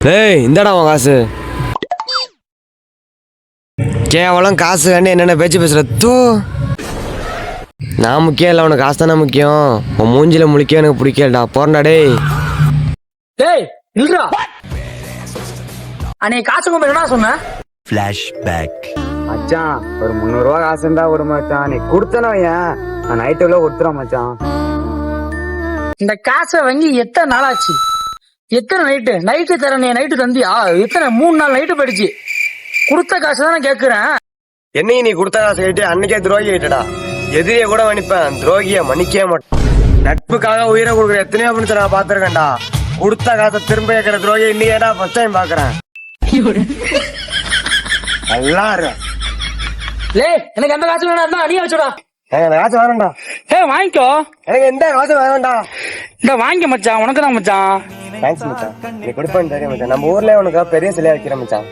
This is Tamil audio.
டேய் இந்தடா உன் காசு. கேவலம் காசு கண்டு என்னென்ன பேச்சு பேசுற தூ. நான் முக்கியம் இல்லை, உனக்கு காசு தானே முக்கியம். உன் மூஞ்சில முழிக்க எனக்கு பிடிக்கலடா. போறா டேய். டேய் இல்லடா, அன்னைக்கு காசு கொண்டு என்ன சொன்ன? ஃபிளாஷ்பேக். மச்சான் ஒரு 300 ரூபா காசு இருந்தா ஒரு மச்சான், நீ கொடுத்தனா ஏன் நான் நைட்டுக்குள்ள கொடுத்துறேன் மச்சான். இந்த காசை வாங்கி எத்தனை நாள் ஆச்சு? எத்தனை நைட்டு தர? நீ நைட்டு தந்தியா? எத்தனை 3 நாள் நைட்டு போயிடுச்சு. கொடுத்த காசு தான் நான் கேட்கிறேன். என்னைக்கு நீ கொடுத்த காசு கேட்டு அன்னைக்கே துரோகி ஆயிட்டடா. எதிரியை கூட மன்னிப்பேன், துரோகிய மன்னிக்கவே மாட்டேன். நட்புக்காக உயிரை கொடுக்குற எத்தனையோ அப்படின்னு நான் பாத்துருக்கேன்டா. கொடுத்த காசை திரும்ப கேட்கிற துரோகி இன்னைக்கேடா ஃபர்ஸ்ட் டைம் பாக்குறேன். நல்லா லே எனக்கு அந்த காசு வேணா நீ வச்சுடா. எனக்கு அந்த காசு வேணாம்டா. வாங்கிக்கோ. எனக்கு எந்த காசு வேணாம்டா. இந்த வாங்கி மச்சான், உனக்கு தான் மச்சான். தேங்க்ஸ் மச்சான், நீ கொடுப்பேன்னு தெரியும் மச்சான். நம்ம ஊர்ல உனக்கு பெரிய சிலையா வைக்கிறேன் மச்சான்.